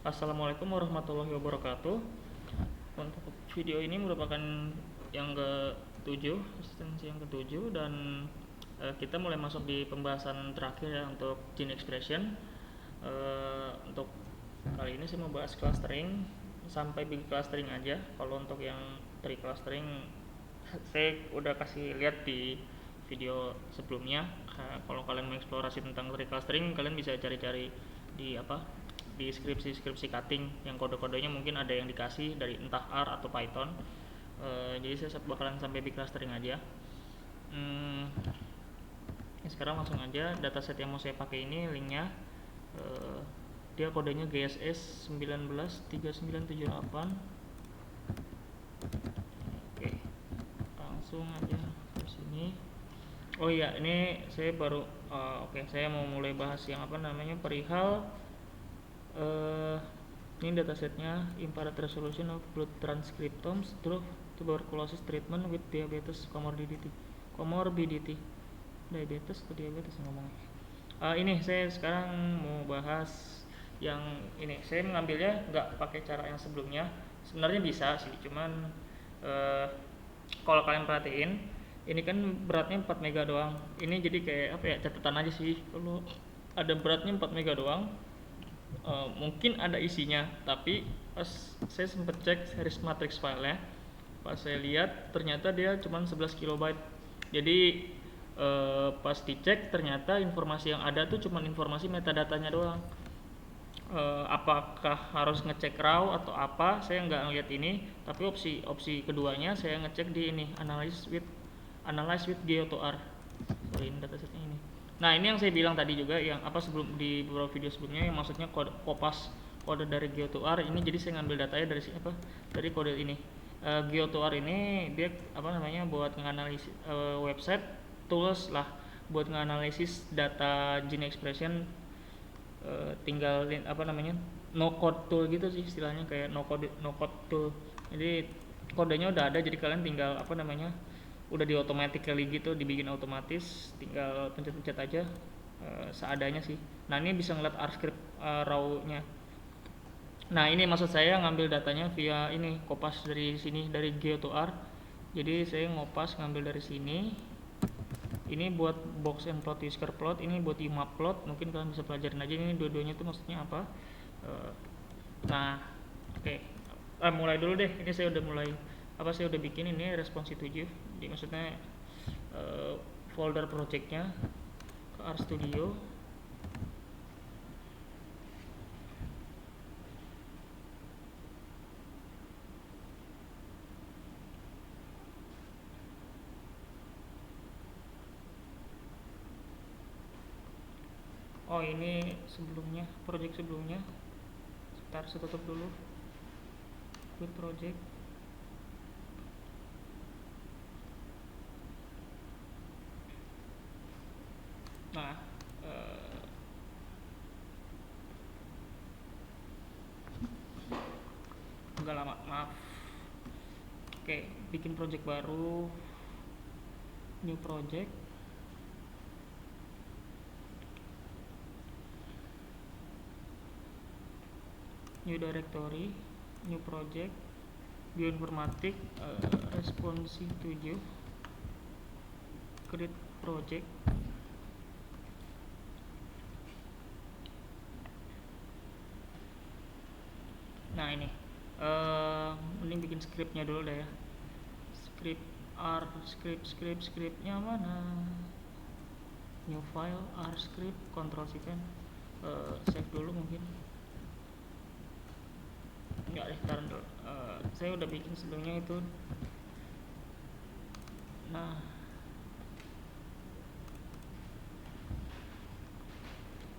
Assalamualaikum warahmatullahi wabarakatuh. Untuk video ini merupakan yang ke-7, asistensi yang ke-7, dan kita mulai masuk di pembahasan terakhir ya untuk gene expression. Untuk kali ini saya mau bahas clustering sampai big clustering aja. Kalau untuk yang tree clustering saya udah kasih lihat di video sebelumnya. Kalau kalian mau eksplorasi tentang tree clustering, kalian bisa cari-cari di di skripsi cutting yang kode-kodenya mungkin ada yang dikasih dari entah R atau Python. Jadi saya bakalan sampai big clustering aja. Sekarang langsung aja, dataset yang mau saya pakai ini linknya, dia kodenya GSS 193978. Oke, langsung aja ke sini. Oh iya, ini saya baru saya mau mulai bahas yang perihal ini datasetnya infrared resolution of blood transcriptomes through tuberculosis treatment with diabetes comorbidity diabetes atau diabetes ngomongnya. Ini saya sekarang mau bahas yang ini. Saya mengambilnya nggak pakai cara yang sebelumnya, sebenarnya bisa sih, cuman kalau kalian perhatiin ini kan beratnya 4 mega doang. Ini jadi kayak catatan aja sih. Kalau ada beratnya 4 mega doang, mungkin ada isinya, tapi pas saya sempet cek series matrix filenya, pas saya lihat ternyata dia cuma 11 kilobyte. Jadi pas dicek ternyata informasi yang ada tuh cuma informasi metadatanya doang. Apakah harus ngecek raw atau apa, saya nggak ngeliat ini, tapi opsi keduanya saya ngecek di ini, analyze with GeoTOR. Sorry, ini datasetnya ini. Nah, ini yang saya bilang tadi juga, yang sebelum di beberapa video sebelumnya, yang maksudnya kode dari GeoTOR ini. Jadi saya ngambil datanya dari dari kode ini. GeoTOR ini dia buat nganalisis website tools lah buat nganalisis data gene expression. Tinggal no code tool gitu sih istilahnya, kayak no code tool. Jadi kodenya udah ada, jadi kalian tinggal udah di automatically gitu, dibikin otomatis, tinggal pencet-pencet aja seadanya sih. Nah, ini bisa ngeliat R-script raw-nya. Nah, ini maksud saya ngambil datanya via ini, kopas dari sini, dari GeoTOR. Jadi saya ngambil dari sini. Ini buat box and plot, whisker plot, ini buat IMAP plot. Mungkin kalian bisa pelajarin aja ini dua-duanya itu maksudnya apa. Nah, oke. Mulai dulu deh. Ini saya udah bikin ini responsi 7. Jadi maksudnya folder projectnya ke RStudio. Oh, ini sebelumnya, project sebelumnya. Sebentar, saya tutup dulu. Quit project. Nah, enggak lama, maaf. Oke, bikin project baru, new project. New directory, new project, bioinformatik, responsi 7, create project. Nah, ini mending bikin scriptnya dulu deh ya. Scriptnya mana? New file, R script, Ctrl C kan. Save dulu mungkin. Enggak deh, taruh dulu. Saya udah bikin sebelumnya itu. Nah,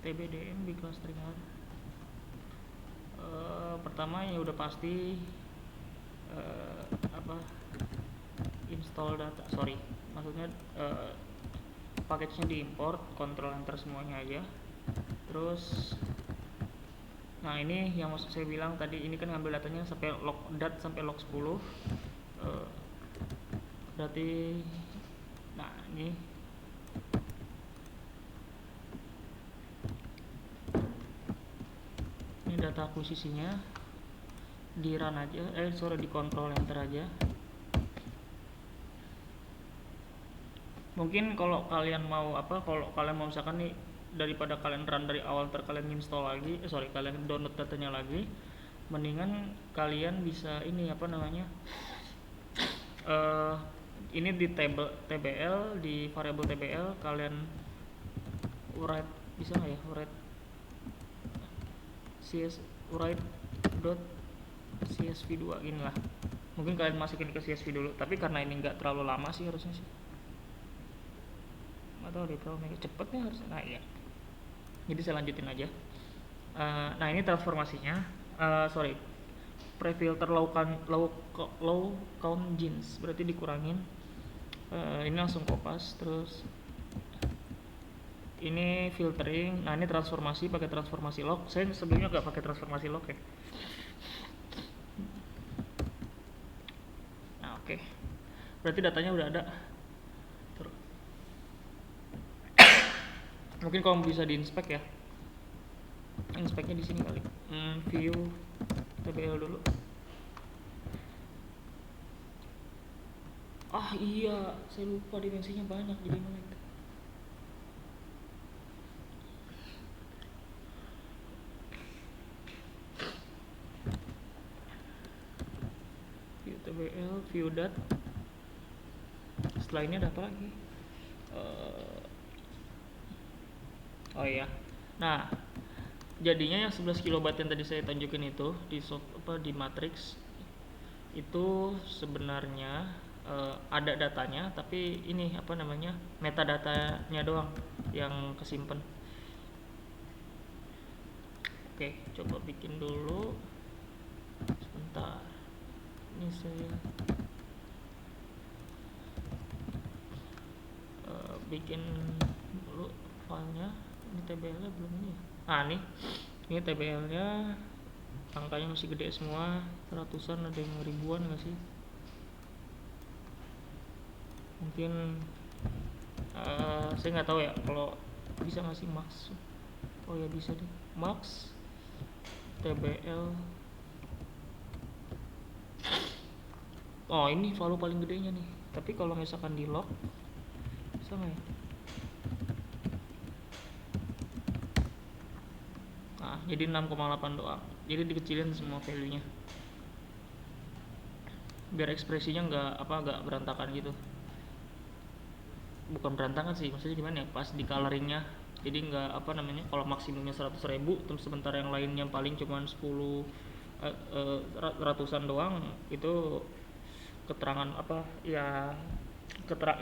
tbdm big clustering R. Pertama ya udah pasti install data, maksudnya package-nya diimport, control enter semuanya aja. Terus nah, ini yang maksud saya bilang tadi, ini kan ngambil datanya sampai log 10. Berarti nah, ini Ini data akuisisinya, di run aja, di control enter aja. Mungkin kalau kalian mau misalkan nih, daripada kalian run dari awal kalian install lagi, kalian download datanya lagi, mendingan kalian bisa ini ini di tbl, di variable tbl kalian write, bisa nggak ya, write dot csv2 gini lah. Mungkin kalian masukin ke csv dulu, tapi karena ini nggak terlalu lama sih harusnya sih, atau di terlalu cepet nih harusnya. Nah iya, jadi saya lanjutin aja. Nah ini transformasinya, prefilter low count jeans, berarti dikurangin. Ini langsung kopas. Terus ini filtering. Nah ini transformasi pakai transformasi log. Saya sebelumnya nggak pakai transformasi log ya. Nah oke, berarti datanya udah ada. Mungkin kalau bisa diinspek ya, inspeknya di sini kali. View tbl dulu. Iya, saya lupa dimensinya banyak jadi melek. View tbl, view dat. Setelah ini ada apa lagi? Oh iya. Nah, jadinya yang 11 kilobyte yang tadi saya tunjukin itu di matrix itu sebenarnya ada datanya, tapi ini metadatanya doang yang kesimpan. Oke, coba bikin dulu sebentar. Ini saya bikin dulu filenya. Ini tbl nya belum ini ya. Ini tbl nya angkanya masih gede semua, ratusan, ada yang ribuan nggak sih? Mungkin saya nggak tahu ya kalau bisa nggak sih max. Oh ya bisa deh, max tbl. Oh ini value paling gedenya nih, tapi kalau misalkan di log bisa nggak ya? Nah jadi 6,8 doang, jadi dikecilin semua value nya biar ekspresinya nggak berantakan gitu. Bukan berantakan sih, maksudnya gimana ya, pas di coloringnya. Jadi nggak kalau maksimumnya 100.000 terus sementara yang lainnya paling cuma 10 ratusan doang, itu keterangan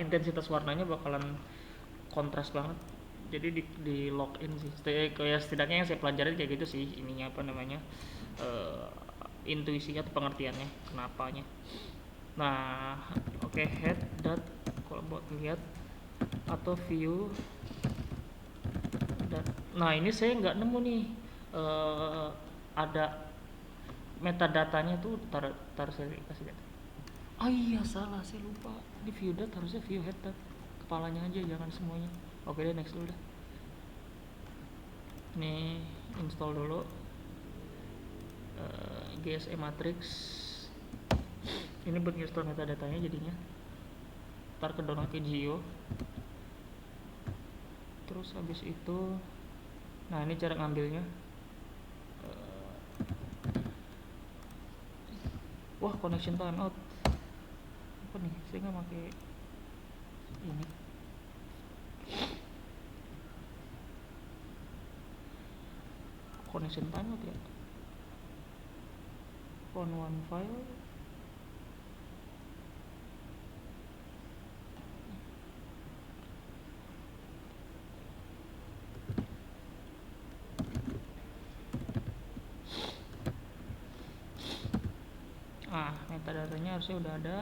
intensitas warnanya bakalan kontras banget. Jadi di login sih, kayak setidaknya yang saya pelajarin kayak gitu sih, ininya intuisinya atau pengertiannya kenapanya. Nah oke, head dot, kalau buat lihat atau view dan nah ini saya nggak nemu nih ada metadatanya tuh. Tar saya kasih lihat. Iya salah, saya lupa, di view dat harusnya view head dat, kepalanya aja jangan semuanya. Oke deh, next dulu dah. Ini install dulu GSE Matrix. Ini buat install metadatanya jadinya. Ntar ke download ke Geo. Terus habis itu, nah ini cara ngambilnya. Wah, connection timeout. Apa nih? Saya nggak pakai ini. Connection timeout ya. On one file. Metadatanya harusnya udah ada.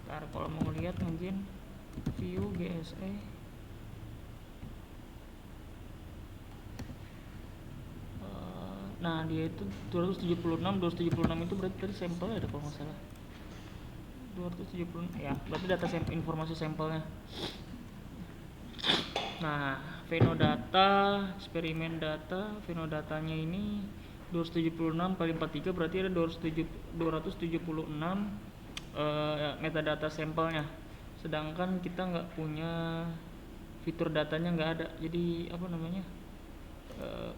Ntar kalau mau lihat mungkin view GSE. Nah dia itu 276 itu berarti tadi sampel ada kalau nggak salah. 276 ya, berarti data informasi sampelnya. Nah, Venodata, eksperimen data, Venodatanya ini 276 kali 43 berarti ada 276 metadata sampelnya, sedangkan kita nggak punya fitur datanya, nggak ada, jadi apa namanya,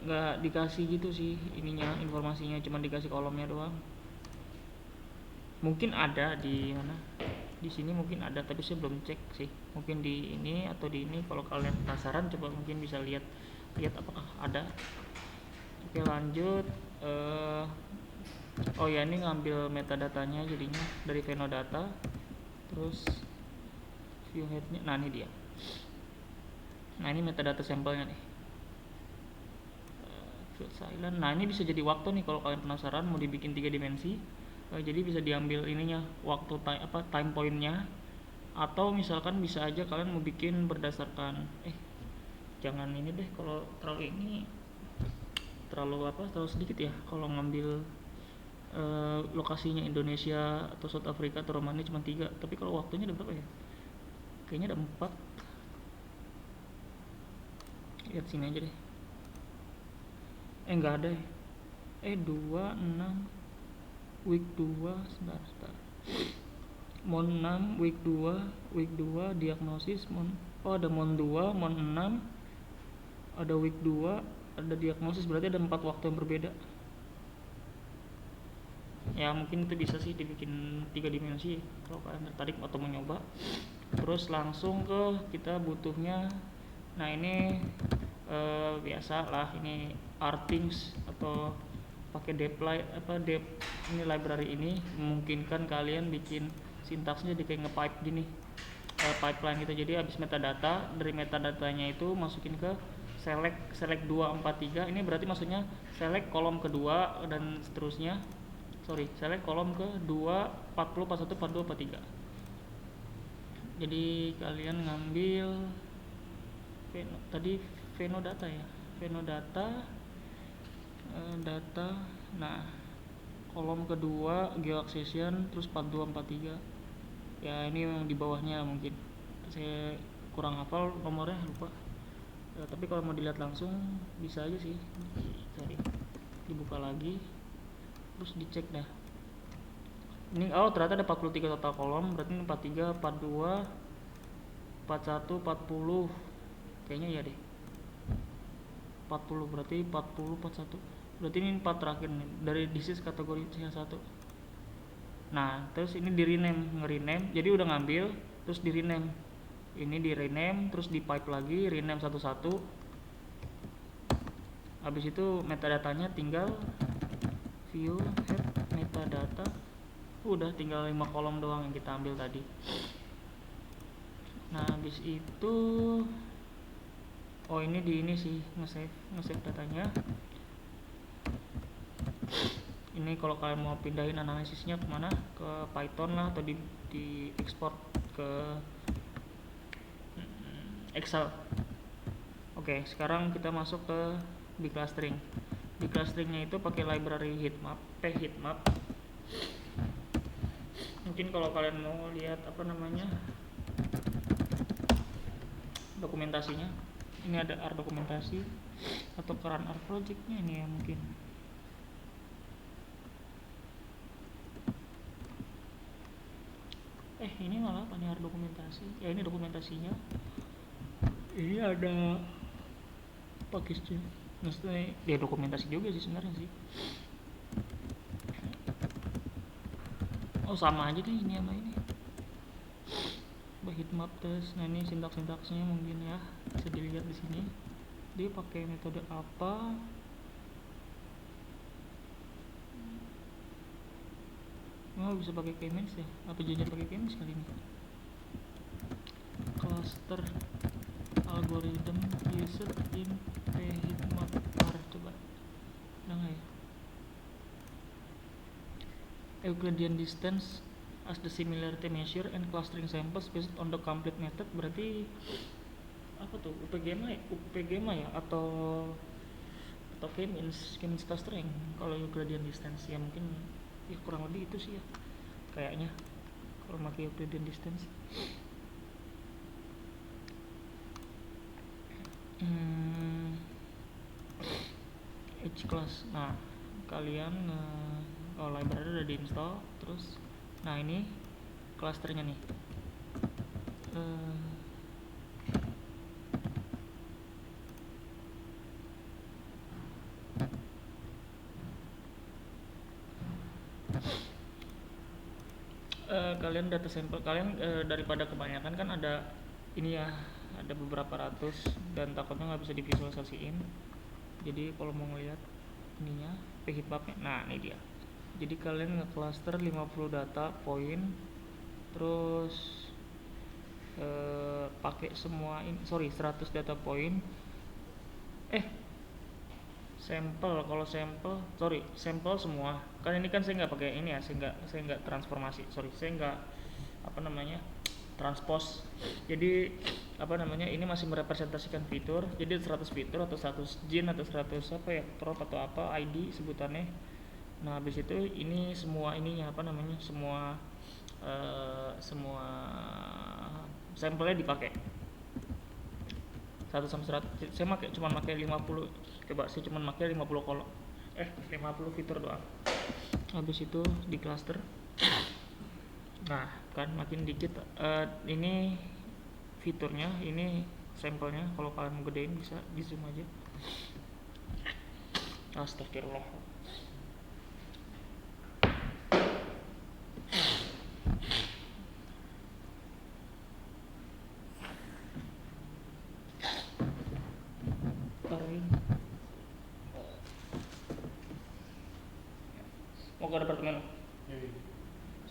nggak dikasih gitu sih ininya, informasinya cuma dikasih kolomnya doang. Mungkin ada di mana, di sini mungkin ada, tapi saya belum cek sih, mungkin di ini atau di ini. Kalau kalian penasaran coba mungkin bisa lihat apakah ada. Oke, lanjut. Oh ya, ini ngambil metadatanya jadinya dari Venodata, terus view headnya. Nah, ini dia. Nah, ini metadata sampelnya nih. Field silent. Nah, ini bisa jadi waktu nih kalau kalian penasaran mau dibikin 3 dimensi. Jadi bisa diambil ininya, waktu time pointnya, atau misalkan bisa aja kalian mau bikin berdasarkan jangan ini deh, kalau terlalu ini terlalu sedikit ya kalau ngambil lokasinya Indonesia atau South Africa atau Romania cuma 3, tapi kalau waktunya ada berapa ya, kayaknya ada 4. Lihat sini aja deh, enggak ada ya, 2, 6 week 2, sebentar. Mon 6 week 2 diagnosis ada Mon 2, Mon 6, ada week 2, ada diagnosis, berarti ada 4 waktu yang berbeda. Ya mungkin itu bisa sih dibikin 3 dimensi kalau kalian tertarik atau mau nyoba. Terus langsung ke kita butuhnya. Nah, ini biasa lah, ini Artings atau pakai dep ini library ini memungkinkan kalian bikin sintaksnya jadi kayak nge-pipe gini, pipeline gitu. Jadi habis metadata, dari metadatanya itu masukin ke select 243. Ini berarti maksudnya select kolom kedua dan seterusnya. Select kolom ke 2, 40, 41, 42, 43. Jadi kalian ngambil tadi Venodata ya, Venodata data. Nah, kolom kedua geoaccession, terus 42, 43. Ya ini yang di bawahnya mungkin saya kurang hafal nomornya, lupa ya, tapi kalau mau dilihat langsung bisa aja sih, dibuka lagi terus dicek dah. Ini ternyata ada 43 total kolom, berarti ini 43, 42, 41, 40, kayaknya ya deh 40, berarti 40, 41, berarti ini 4 terakhir nih dari disease kategori C1. Nah, terus ini di rename, jadi udah ngambil terus di rename, ini di rename terus di pipe lagi, rename satu-satu. Habis itu metadatanya tinggal view head metadata, udah tinggal 5 kolom doang yang kita ambil tadi. Nah, habis itu ini di ini sih nge-save datanya. Ini kalau kalian mau pindahin analisisnya kemana, ke Python lah, atau di export ke Excel. Oke, sekarang kita masuk ke big clustering. Big clusteringnya itu pakai library heatmap. Mungkin kalau kalian mau lihat dokumentasinya, ini ada R dokumentasi atau current R projectnya ini ya mungkin. Ini malah apa nih, R dokumentasi ya, ini dokumentasinya. Ini ada pakisnya, maksudnya dia dokumentasi juga sih sebenarnya sih. Sama aja deh ini sama ini, heatmap test. Nah, ini sintaks-sintaksnya mungkin ya bisa dilihat di sini. Dia pakai metode apa? Bisa pakai K-means ya? Apa jangan pakai K-means kali ini? Cluster algorithm used in heatmap R, coba. Ada nggak ya? Euclidean distance as the similarity measure and clustering samples based on the complete method. Berarti apa tuh, UPGMA ya, atau K-means clustering. Kalau Euclidean distance ya mungkin ya kurang lebih itu sih ya kayaknya kalau pakai Euclidean distance. H class. Nah, kalian library udah diinstal. Terus nah ini klasternya nih. Kalian data sampel kalian daripada kebanyakan kan ada ini ya, ada beberapa ratus dan takutnya nggak bisa divisualisasiin. Jadi kalau mau ngeliat ininya heatmapnya, nah ini dia. Jadi kalian nge-cluster 50 data point, terus pakai semua ini, 100 data point. Sampel, kalau sampel semua. Kan ini kan saya nggak pakai ini ya, saya nggak transformasi, saya nggak transpose. Jadi ini masih merepresentasikan fitur. Jadi 100 fitur atau 100 gene atau 100 prop atau ID sebutannya. Nah, habis itu ini semua ininya semua sampelnya dipakai 1 sampai 100. Saya cuma pakai 50. Coba saya cuma pakai 50 kolom. 50 fitur doang. Habis itu di cluster. Nah, kan makin dikit. Ini fiturnya, ini sampelnya. Kalau kalian mau gedein bisa di zoom aja. Astagfirullah. Mau ke departemen?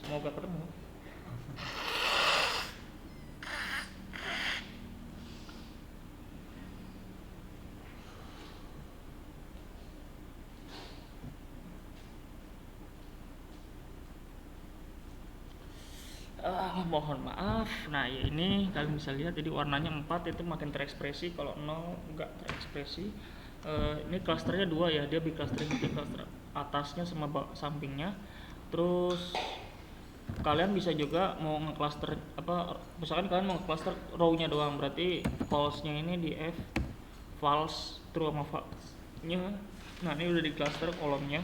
Semoga ketemu. Mohon maaf. Nah, ya ini kalian bisa lihat, jadi warnanya 4 itu makin terekspresi, kalau 0 enggak terekspresi. Ini klasternya 2 ya, dia biclustering, di cluster atasnya sama sampingnya. Terus kalian bisa juga mau nge-cluster misalkan kalian mau nge-cluster row-nya doang, berarti false-nya ini di F, false, true sama false-nya. Nah, ini udah di cluster kolomnya.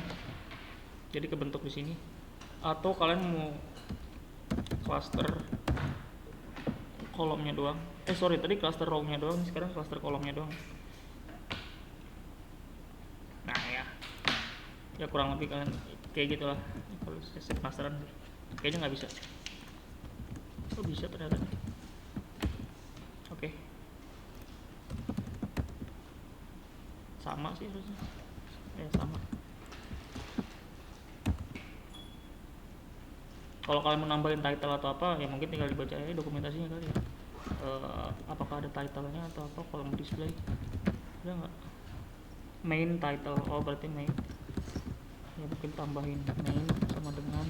Jadi kebentuk di sini. Atau kalian mau cluster kolomnya doang. Tadi cluster row-nya doang, sekarang cluster kolomnya doang. Nah, ya kurang lebih kalian kayak gitulah. Kalau saya penasaran sih, kayaknya nggak bisa. Oh, bisa ternyata. Oke. Sama sih harusnya. Sama. Kalau kalian mau nambahin title atau apa, ya mungkin tinggal dibaca aja dokumentasinya kali ya. Apakah ada title-nya atau apa kalau mau display? Ada nggak? Main title, berarti main. Ya mungkin tambahin main sama dengan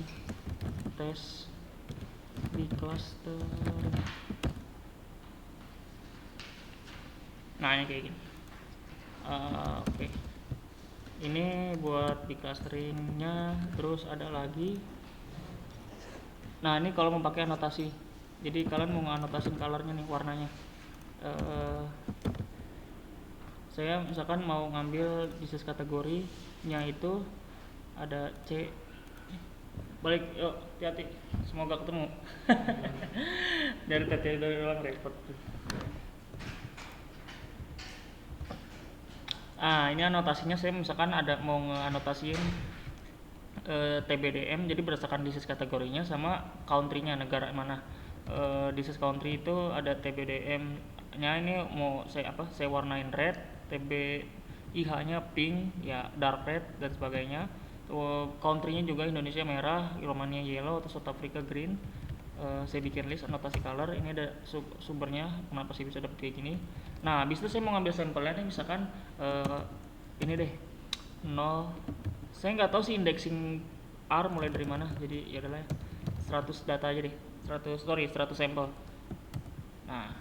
tes di cluster. Nah, ini kayak gini. Oke. Ini buat di clusteringnya. Terus ada lagi. Nah, ini kalau mau pakai anotasi, jadi kalian mau anotasiin colornya nih, warnanya. Saya misalkan mau ngambil disease kategorinya itu ada C. Balik, yuk, hati-hati, semoga ketemu. Dari tadi ulang repot. Ini anotasinya, saya misalkan ada mau ngeanotasiin TBDM, jadi berdasarkan disease kategorinya sama country-nya, negara mana. Disease country itu ada TBDM-nya, ini mau saya warnain red, TBIH-nya pink, ya dark red dan sebagainya. Country-nya juga Indonesia merah, Romania yellow, atau South Africa green. Saya bikin list anotasi color. Ini ada sumbernya, kenapa sih bisa dapet kayak gini. Nah, habis itu saya mau ngambil sampelnya nih, misalkan ini deh 0. Saya nggak tahu sih indexing R mulai dari mana, jadi ya udahlah, 100 data aja deh, 100 sampel. Nah,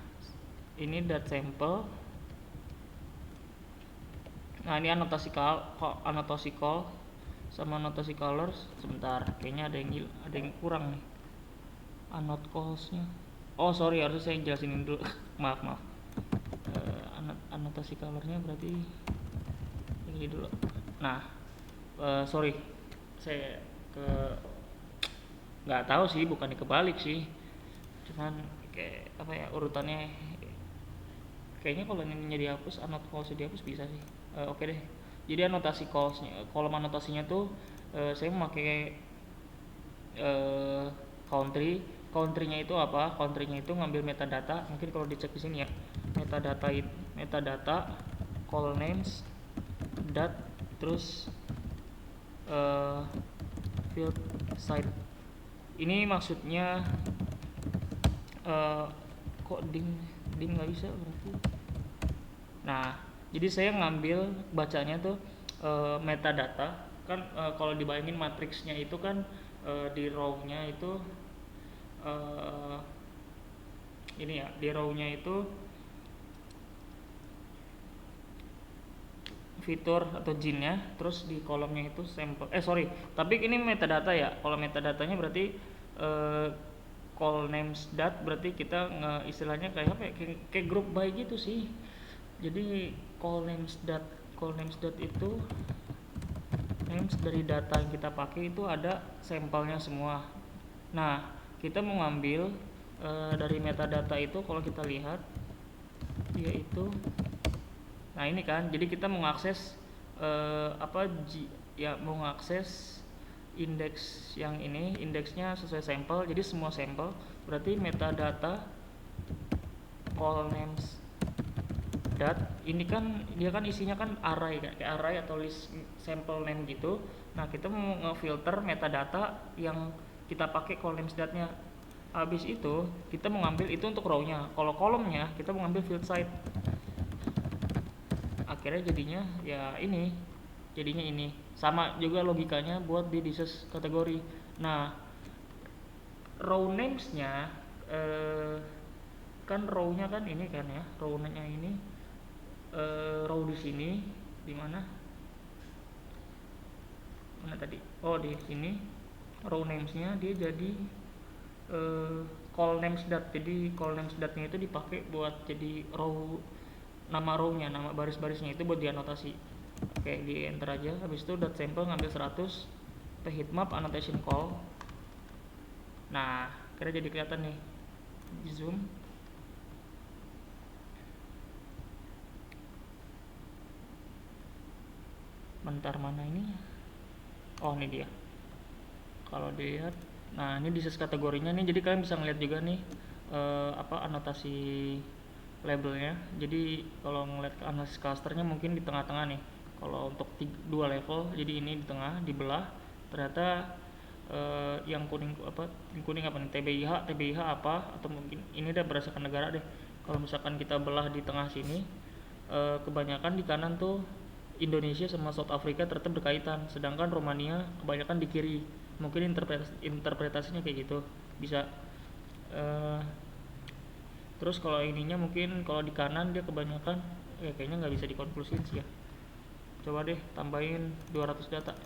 ini data sampel. Nah, ini anotasi call sama anotasi colors. Sebentar, kayaknya ada yang kurang nih. Anot calls-nya. Harusnya saya jelasin dulu. maaf. Anotasi color-nya berarti ini dulu. Nah, sorry, saya ke nggak tahu sih, bukan kebalik sih, cuman kayak apa ya urutannya, kayaknya kalau ini dihapus, anot calls dihapus bisa sih. Oke deh, jadi anotasi callsnya, kolom anotasinya tuh saya memakai eh, country. Countrynya itu apa? Countrynya itu ngambil metadata, mungkin kalau dicek di sini ya, metadata call names dat, terus field site. Ini maksudnya kok dim nggak bisa berarti. Nah, jadi saya ngambil bacanya tuh metadata kan, kalau dibayangin matriksnya itu kan di row-nya itu ini ya, di row-nya itu fitur atau jinnya, terus di kolomnya itu sampel. Sorry, tapi ini metadata ya. Kalau metadatanya berarti call names dat, berarti kita istilahnya kayak apa ya? Kayak group by gitu sih. Jadi call names dat itu names dari data yang kita pakai itu ada sampelnya semua. Nah, kita mau ngambil dari metadata itu, kalau kita lihat yaitu, nah ini kan, jadi kita mau mengakses mau mengakses indeks yang ini, indeksnya sesuai sampel, jadi semua sampel, berarti metadata call names dat, ini kan dia kan isinya kan array, kayak array atau list sample name gitu. Nah, kita mau ngefilter metadata yang kita pakai call names datnya. Habis itu kita mau ngambil itu untuk row-nya. Kalau kolomnya kita mau ngambil field site. Akhirnya jadinya ya ini, jadinya ini sama juga logikanya buat di dises kategori. Nah, row names-nya kan row-nya kan ini kan ya, row-nya ini row di sini, di mana tadi, oh di sini row names-nya dia jadi call names dat. Jadi call names datnya itu dipakai buat jadi row, nama row-nya, nama baris-barisnya itu buat dianotasi. Oke, di enter aja. Habis itu dot sample ngambil 100, kita hitmap annotation call. Nah, kira jadi kelihatan nih, di zoom. Bentar, mana ini? Oh, ini dia. Kalau dilihat, nah ini dises kategorinya nih, jadi kalian bisa ngeliat juga nih anotasi labelnya. Jadi kalau ngeliat analisis clusternya mungkin di tengah-tengah nih. Kalau untuk 2 level, jadi ini di tengah, dibelah. Ternyata yang kuning apa nih, TBIH apa, atau mungkin ini udah berdasarkan negara deh. Kalau misalkan kita belah di tengah sini, kebanyakan di kanan tuh Indonesia sama South Africa tetap berkaitan, sedangkan Romania kebanyakan di kiri. Mungkin interpretasinya kayak gitu bisa. Terus kalau ininya mungkin kalau di kanan dia kebanyakan, kayaknya nggak bisa dikonklusin sih ya. Coba deh tambahin 200 data.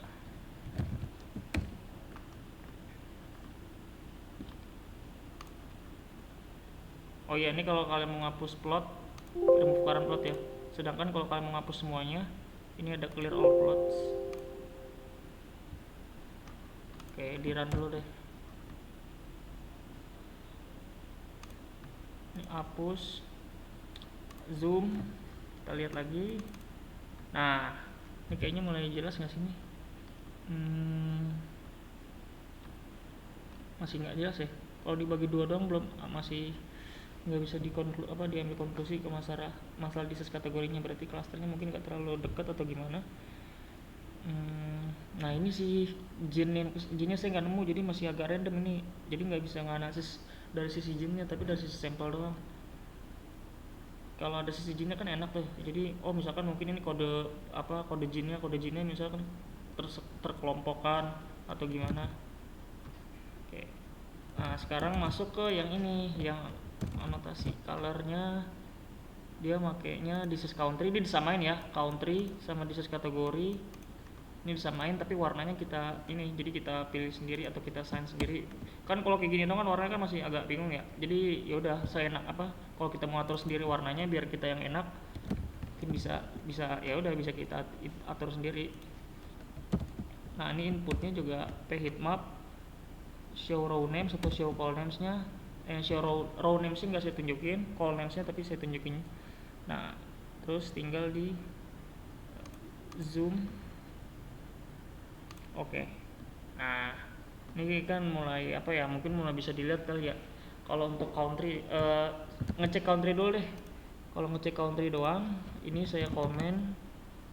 Oh iya, ini kalau kalian mau ngapus plot, remove current plot ya. Sedangkan kalau kalian mau ngapus semuanya, ini ada clear all plots. Oke, di run dulu deh. Ini hapus, zoom, kita lihat lagi. Nah, ini kayaknya mulai jelas nggak sih nih? Masih nggak jelas ya. Kalau dibagi dua doang belum, masih nggak bisa diambil konklusi ke masalah dises kategorinya. Berarti klasternya mungkin nggak terlalu dekat atau gimana. Nah, ini sih jinnya saya nggak nemu, jadi masih agak random ini, jadi nggak bisa nganalisis dari sisi jinnya, tapi dari sisi sampel doang. Kalau ada sisi jinnya kan enak tuh, jadi misalkan mungkin ini kode jinnya misalkan terkelompokkan atau gimana. Oke. Nah, sekarang masuk ke yang ini, yang anotasi colornya. Dia makainya dises country, dia disamain ya, country sama dises kategori ini disamain, tapi warnanya kita ini, jadi kita pilih sendiri atau kita assign sendiri. Kan kalau kayak gini dong kan warnanya kan masih agak bingung ya. Jadi ya udah, saya enak kalau kita mau atur sendiri warnanya biar kita yang enak, mungkin bisa ya udah bisa kita atur sendiri. Nah ini inputnya juga pHeatmap, show row names atau show call names nya. Show row names nya nggak saya tunjukin, call names nya tapi saya tunjukin. Nah terus tinggal di zoom. Oke. Nah ini kan mulai apa ya, mungkin mulai bisa dilihat kali ya. Kalau untuk country, ngecek country dulu deh. Kalau ngecek country doang, ini saya komen,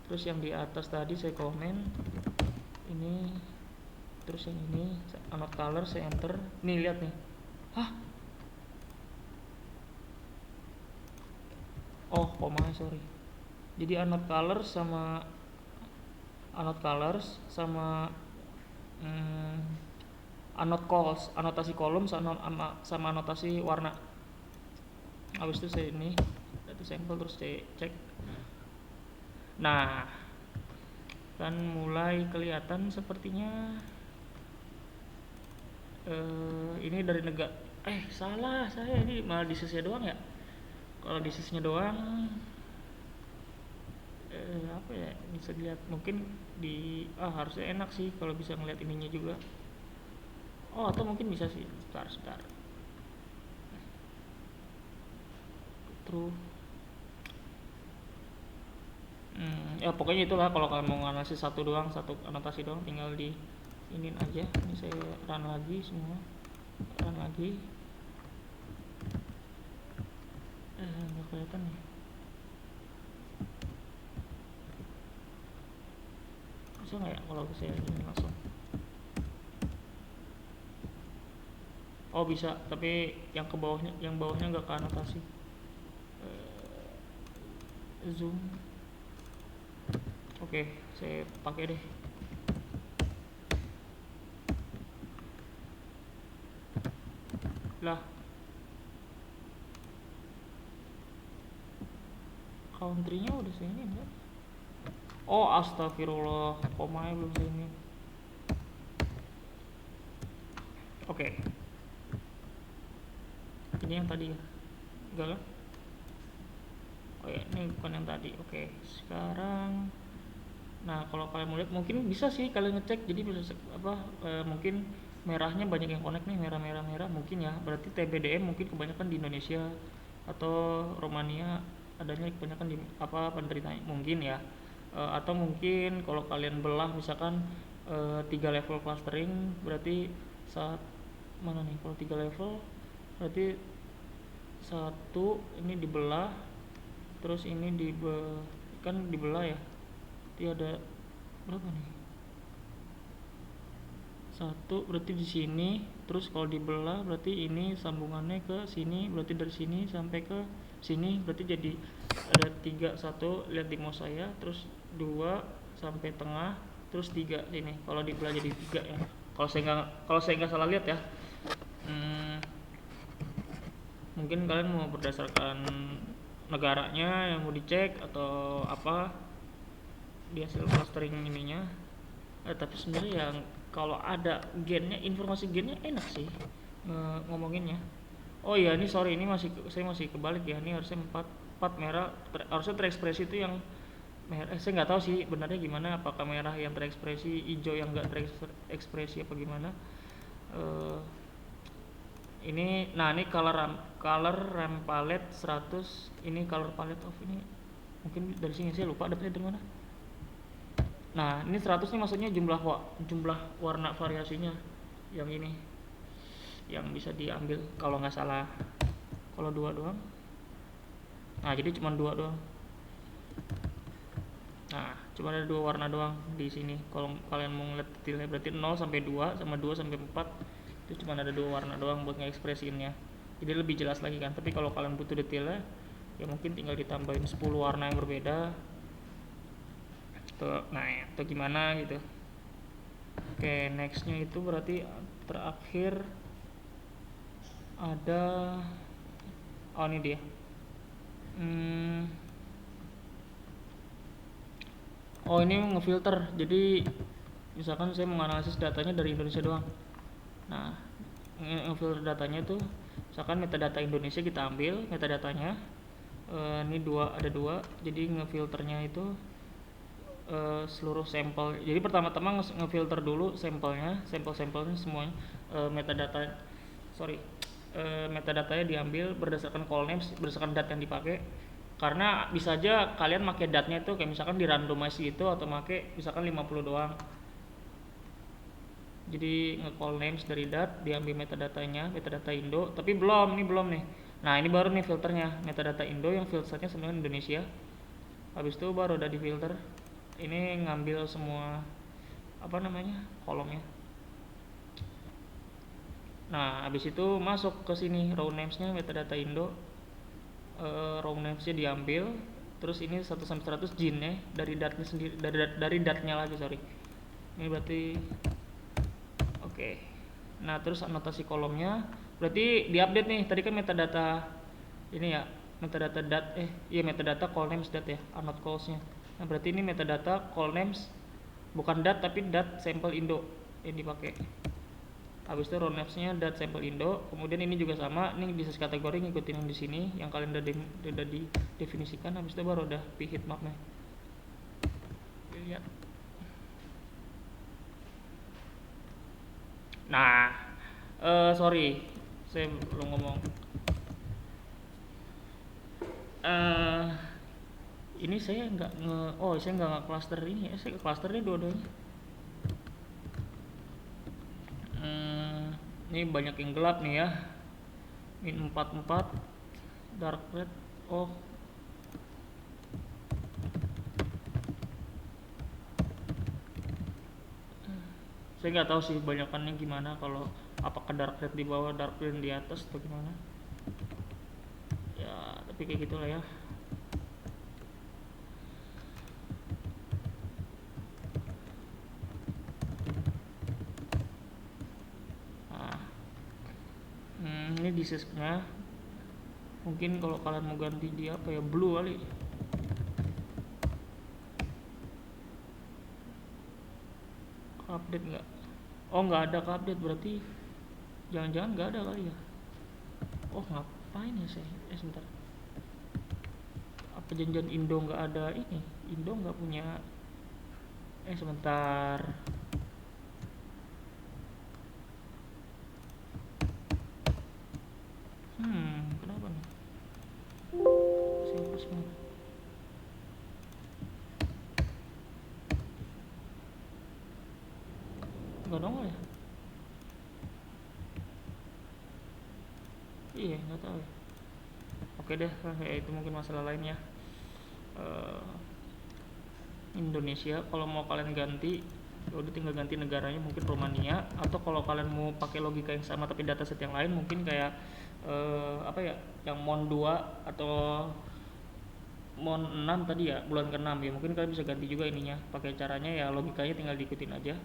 terus yang di atas tadi saya komen, ini, terus yang ini annotate color saya enter. Nih lihat nih, hah, oh koma sorry. Jadi annotate colors sama anotasi kolom sama anotasi warna. Habis itu saya ini data sampel terus saya cek. Nah kan mulai kelihatan sepertinya. Ini dari negara, salah saya, ini malah di sisinya doang ya. Kalau di sisinya doang apa ya, bisa dilihat mungkin di harusnya enak sih kalau bisa ngeliat ininya juga. Atau mungkin bisa sih, sebentar true. Ya pokoknya itulah, kalau kalian mau analisis satu anotasi doang tinggal di ini aja. Ini saya run lagi semua, run lagi. Nggak kelihatan nih. Bisa nggak ya kalau saya ini langsung? Oh bisa, tapi yang bawahnya nggak ke anotasi. Zoom. Oke, saya pakai deh. Lah, country-nya udah saya ini enggak? Oh astagfirullah, komanya belum saya ini. Oke. Ini yang tadi ya? Enggak kan? Oh ya, ini bukan yang tadi. Oke, sekarang. Nah kalau kalian mau lihat, mungkin bisa sih kalian ngecek. Jadi bisa mungkin merahnya banyak yang connect nih, merah mungkin ya. Berarti TBDM mungkin kebanyakan di Indonesia atau Romania adanya kebanyakan di penderita mungkin ya. Atau mungkin kalau kalian belah misalkan 3 level clustering, berarti saat mana nih, kalau 3 level berarti satu ini dibelah, terus ini kan dibelah ya. Jadi ada berapa nih, satu berarti di sini, terus kalau dibelah berarti ini sambungannya ke sini, berarti dari sini sampai ke sini, berarti jadi ada 3, 1 lihat di mouse saya, terus 2 sampai tengah, terus 3 sini. Kalau dibelah jadi 3 ya, kalau saya nggak salah lihat ya. Mungkin kalian mau berdasarkan negaranya yang mau dicek atau apa di hasil clustering ininya. Tapi sebenarnya yang kalau ada gennya, informasi gennya enak sih ngomonginnya. Oh iya, ini sorry, ini saya masih kebalik ya. Ini harusnya 4 merah harusnya terekspresi itu yang merah. Saya nggak tahu sih benarnya gimana, apakah merah yang terekspresi, hijau yang nggak terekspresi apa gimana. Ini color RAM palette 100. Ini color palette of ini mungkin dari sini, saya lupa dapetnya dari mana. Nah ini 100 nih maksudnya jumlah warna variasinya yang ini yang bisa diambil kalau nggak salah. Kalau 2 doang, nah jadi cuma 2 doang. Nah cuma ada 2 warna doang di sini. Kalau kalian mau ngeliat detailnya berarti 0 sampai 2 sama 2 sampai 4 itu cuma ada 2 warna doang buat ngekspresiinnya. Jadi lebih jelas lagi kan. Tapi kalau kalian butuh detailnya ya mungkin tinggal ditambahin 10 warna yang berbeda atau gimana gitu. Oke, nextnya itu berarti terakhir ada ini dia. Ini ngefilter. Jadi misalkan saya menganalisis datanya dari Indonesia doang. Nah, ngefilter datanya itu misalkan metadata Indonesia kita ambil metadatanya. Ini ada dua. Jadi ngefilternya itu seluruh sampel. Jadi pertama-tama ngefilter dulu sampelnya, sampel-sampelnya semuanya, metadata, sorry, metadatanya diambil berdasarkan call names, berdasarkan dat yang dipakai. Karena bisa aja kalian pakai datnya itu kayak misalkan di randomize gitu, atau pakai misalkan 50 doang. Jadi nge-call names dari dat, diambil metadatanya, metadata Indo, tapi ini belum nih. Nah, ini baru nih filternya, metadata Indo yang filternya sebenarnya Indonesia. Habis itu baru udah di filter. Ini ngambil semua kolomnya. Nah, habis itu masuk ke sini row names-nya metadata Indo. Row names-nya diambil, terus ini 1 sampai 100 jinnya dari datnya sendiri, dari datnya lagi, sorry. Ini berarti oke. Nah, terus anotasi kolomnya berarti diupdate nih. Tadi kan metadata ini ya, metadata dat metadata call names dat ya, anot calls-nya. Nah, berarti ini metadata call names bukan dat tapi dat sampel Indo yang dipakai. Habis itu row names-nya dat sampel Indo. Kemudian ini juga sama, ini bisa kategori ngikutin yang di sini yang kalian udah didefinisikan. Habis itu baru udah p-hit map-nya. Lihat. Nah, sorry, saya belum ngomong. Ini saya nggak cluster ini ya, saya ke clusternya dua-duanya. Ini banyak yang gelap nih ya, min 44, dark red. Saya nggak tahu sih banyakannya gimana, kalau apakah dark red di bawah, dark green di atas, atau gimana ya, tapi kayak gitulah ya. Ini disknya mungkin kalau kalian mau ganti dia apa ya, blue kali. Update nggak? Nggak ada update, berarti jangan-jangan nggak ada kali ya. Ngapain ya saya? Sebentar, apa janjian Indo nggak ada ini? Indo nggak punya. Sebentar. Kenapa nih? Saya semua. Nggak nongol ya? Iya, nggak tahu. Oke deh, ya itu mungkin masalah lain ya. Indonesia, kalau mau kalian ganti, udah tinggal ganti negaranya, mungkin Romania. Atau kalau kalian mau pakai logika yang sama tapi dataset yang lain, mungkin kayak yang MON 2 atau MON 6 tadi ya, bulan ke-6 ya, mungkin kalian bisa ganti juga ininya. Pakai caranya ya, logikanya tinggal diikutin aja.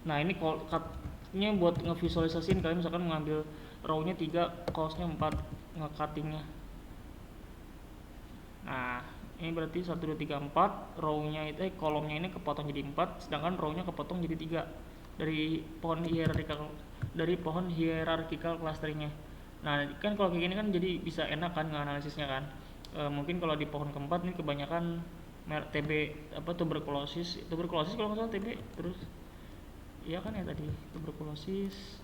Nah, ini cut-nya buat ngevisualisasiin, kalian misalkan mengambil row-nya 3, calls-nya 4, nge-cutting-nya. Nah, ini berarti 1, 2, 3, 4, row-nya itu kolomnya ini kepotong jadi 4, sedangkan row-nya kepotong jadi 3 dari pohon hierarchical clustering-nya. Nah, kan kalau kayak gini kan jadi bisa enak kan nganalisisnya kan. Mungkin kalau di pohon keempat ini kebanyakan TB tuberkulosis kalau nggak salah TB, terus iya kan ya tadi tuberkulosis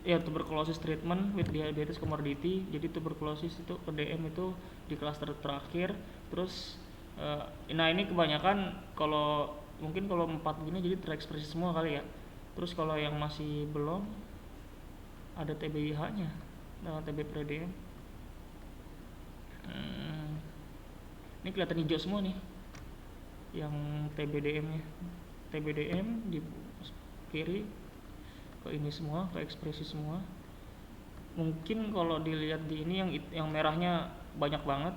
ya, tuberculosis treatment with diabetes comorbidity. Jadi tuberkulosis itu ke DM itu di klaster terakhir. Terus nah ini kebanyakan kalau mungkin kalau 4 gini jadi terekspresi semua kali ya. Terus kalau yang masih belum ada TBIH nya, nah TB pre-DM. Ini kelihatan hijau semua nih yang TBDM nya. TBDM di kiri ke ini semua, ke ekspresi semua. Mungkin kalau dilihat di ini yang merahnya banyak banget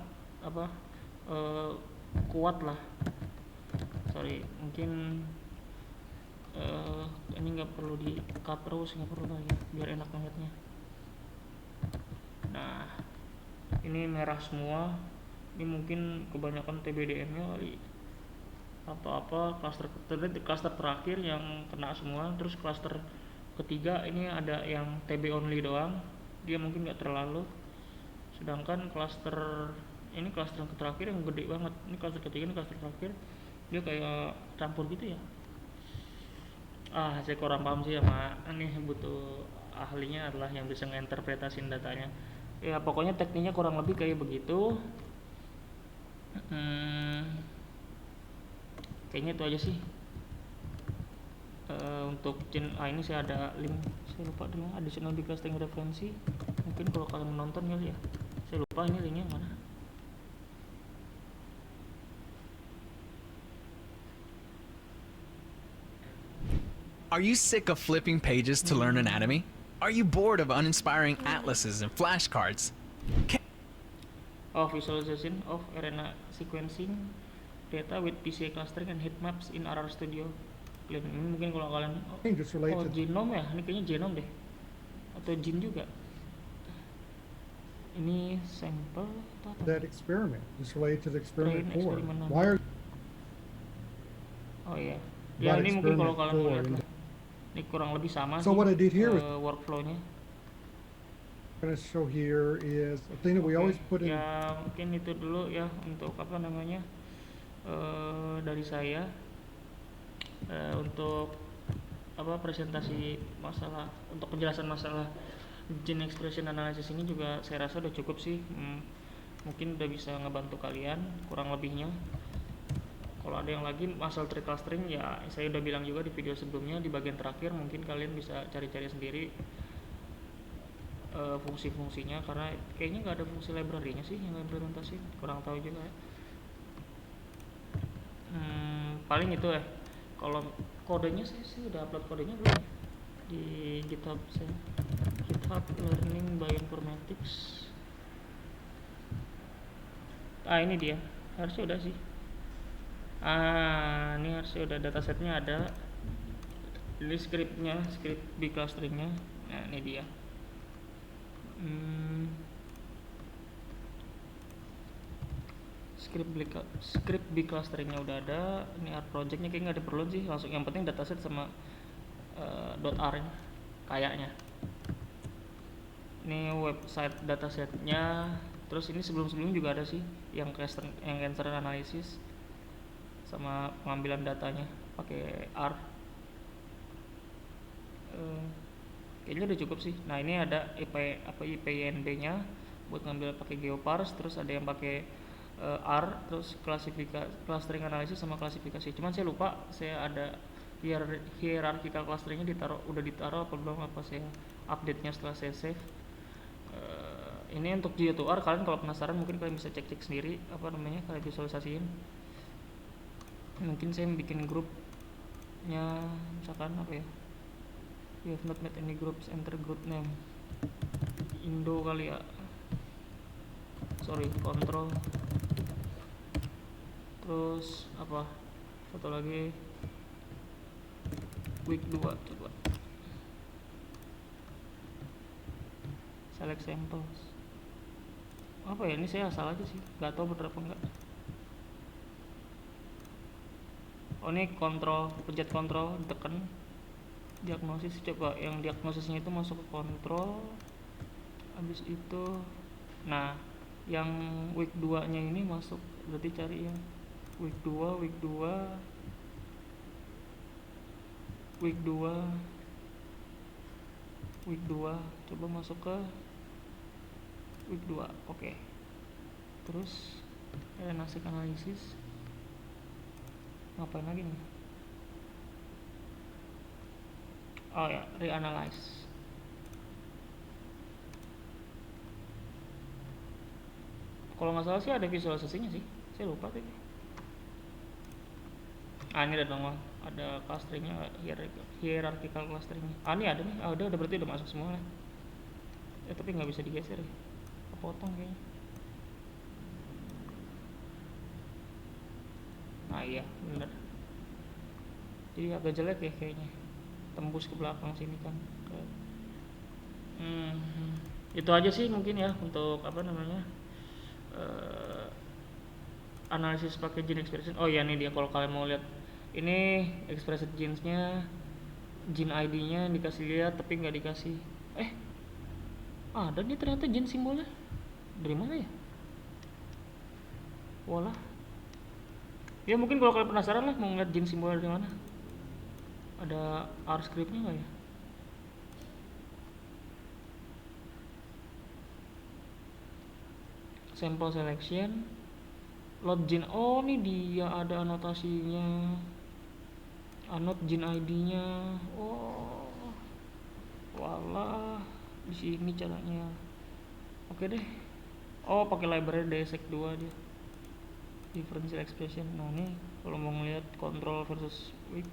kuat lah. Sorry, mungkin ini nggak perlu di cut terus, nggak perlu lagi biar enak ngeliatnya. Nah, ini merah semua. Ini mungkin kebanyakan TBDM nya kali atau cluster terakhir yang kena semua. Terus cluster ketiga ini ada yang TB only doang, dia mungkin nggak terlalu. Sedangkan cluster Ini cluster terakhir yang gede banget. Ini cluster ketiga, ini cluster terakhir. Dia kayak campur gitu ya. Saya kurang paham sih sama ini, butuh ahlinya adalah yang bisa nginterpretasin datanya. Ya pokoknya tekniknya kurang lebih kayak begitu. Kayaknya itu aja sih. Untuk ini saya ada link, saya lupa dulu, additional big casting referensi. Mungkin kalau kalian menonton kali ya, saya lupa ini linknya mana. Are you sick of flipping pages to learn anatomy? Are you bored of uninspiring atlases and flashcards? Visualization of RNA sequencing data with PCA clustering and heat maps in RR Studio. Ini mungkin kalau kalian genome ya, ini kayaknya genome deh, atau gene juga. Ini sampel atau apa? That experiment is related to the experiment 4. Eksperimen Why are iya. Ya ini mungkin kalau kalian mau lihat lah. Ini kurang lebih sama So sih, what I did here workflow-nya. going to show here is a thing that we always put in. Ya mungkin itu dulu ya untuk apa namanya dari saya untuk apa presentasi masalah, untuk penjelasan masalah gene expression analysis ini juga saya rasa udah cukup sih. Mungkin udah bisa ngebantu kalian kurang lebihnya. Kalau ada yang lagi masalah tree clustering ya saya udah bilang juga di video sebelumnya, di bagian terakhir mungkin kalian bisa cari-cari sendiri fungsi-fungsinya, karena kayaknya nggak ada fungsi library-nya sih yang implementasi, kurang tahu juga ya. Paling itu ya. Kalau kodenya saya sih udah upload kodenya belum ya di GitHub saya, GitHub Learning Bioinformatics. Ini dia, harusnya udah sih. Ini harusnya udah, datasetnya ada, ini script big clusteringnya. Nah ini dia. Script big clusteringnya udah ada. Ini R projectnya kayaknya nggak ada perlu sih, langsung yang penting dataset sama .r nya kayaknya. Ini website datasetnya. Terus ini sebelumnya juga ada sih yang cancer analysis sama pengambilan datanya pakai R. Kayaknya udah cukup sih. Nah ini ada IPNB nya buat ngambil pakai GeoParse, terus ada yang pakai R, terus clustering analisis sama klasifikasi. Cuman saya lupa, saya ada hierarchical clusteringnya udah ditaruh apa belum, apa saya update-nya setelah saya save. Ini untuk G2R, kalian kalau penasaran mungkin kalian bisa cek sendiri apa namanya, kalian visualisasiin. Mungkin saya bikin grupnya, misalkan apa ya, you have not made any groups, enter group name Indo kali ya, control, terus apa, satu lagi week 2, coba select samples. Apa ya, ini saya asal aja sih, nggak tahu bener apa enggak. Ini kontrol, pencet kontrol, tekan diagnosis. Coba yang diagnosisnya itu masuk ke kontrol, habis itu nah yang week 2 nya ini masuk, berarti cari yang week 2 coba masuk ke week 2. Oke. Terus nasik analisis, ngapain lagi nih? Oh ya, reanalyze. Kalau nggak salah sih ada visualisasinya sih, saya lupa tapi. Ini ada dong, ada clusteringnya, hierarchical clusteringnya. Ini ada nih, udah berarti udah masuk semua lah. Tapi nggak bisa digeser ya, kepotong kayaknya. Iya bener, jadi agak jelek ya kayaknya, tembus ke belakang sini kan. Itu aja sih mungkin ya untuk apa namanya, analisis pakai gene expression. Oh iya, nih dia, kalau kalian mau lihat ini expressed genes-nya, gene ID-nya dikasih lihat tapi nggak dikasih. Ada nih ternyata gene simbolnya. Dari mana ya? Walah. Ya mungkin kalau kalian penasaran lah mau ngeliat jin simbol dari mana. Ada R scriptnya nggak ya? Sample selection, load jin. Oh ini dia ada anotasinya. Anot jin ID-nya. Oh, walah, di sini caranya. Oke deh. Oh pakai library DSX2 dia. Differential expression. Nah ini kalau mau ngeliat control versus weak,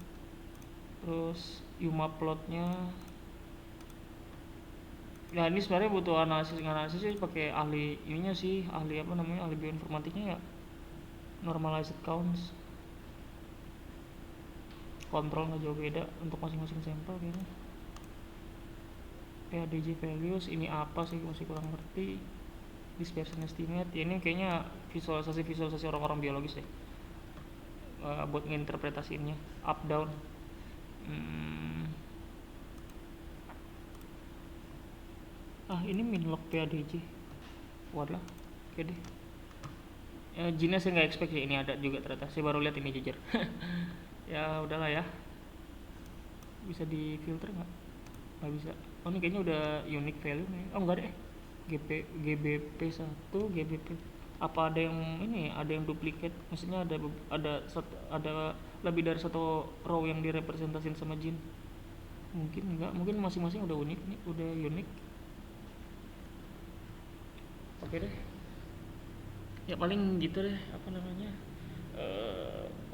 terus UMA plotnya. Nah ini sebenarnya butuh analisis sih pakai ahli ininya sih, ahli apa namanya, ahli bioinformatiknya ya. Normalized counts, kontrol nggak jauh beda untuk masing-masing sampel kayaknya. PADJ values ini apa sih, masih kurang ngerti. Dispersion estimate ya, ini kayaknya visualisasi orang-orang biologis ya, buat nginterpretasiinnya up down. Ini minlog PADJ. Walah, oke deh. Jinnya saya nggak expect ya ini ada juga ternyata. Saya baru lihat ini jujur. Ya udahlah ya. Bisa di filter nggak? Nggak bisa. Oh ini kayaknya udah unique value nih. Oh enggak deh. GBP 1, GBP. Apa ada yang ini? Ada yang duplicate? Maksudnya ada lebih dari satu row yang direpresentasin sama jin? Mungkin enggak. Mungkin masing-masing udah unik nih, udah unique. Oke deh. Ya paling gitu deh, apa namanya,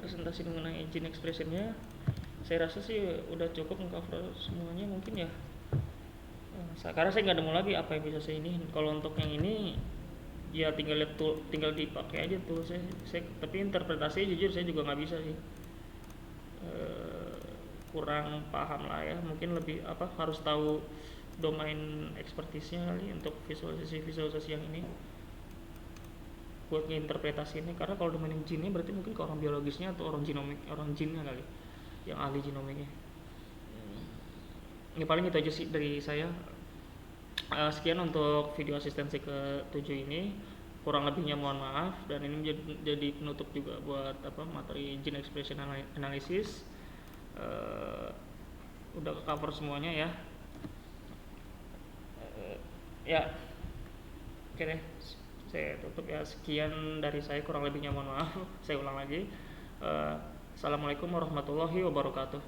presentasi mengenai engine expressionnya. Saya rasa sih udah cukup mengcover semuanya mungkin ya. Karena saya nggak nemu lagi apa yang bisa saya ini. Kalau untuk yang ini ya tinggal lihat tool, tinggal dipakai aja tuh. Tapi interpretasi jujur saya juga nggak bisa sih. Kurang paham lah ya. Mungkin lebih apa, harus tahu domain expertise-nya kali untuk visualisasi yang ini buat nginterpretasi ini. Karena kalau domain jinnya berarti mungkin ke orang biologisnya atau orang jinnya kali, yang ahli genomiknya. Ya paling itu aja sih dari saya. Sekian untuk video asistensi ke-7 ini, kurang lebihnya mohon maaf, dan ini jadi penutup juga buat materi gene expression analysis. Udah cover semuanya ya. Ya oke deh, saya tutup ya. Sekian dari saya, kurang lebihnya mohon maaf. Saya ulang lagi. Assalamualaikum warahmatullahi wabarakatuh.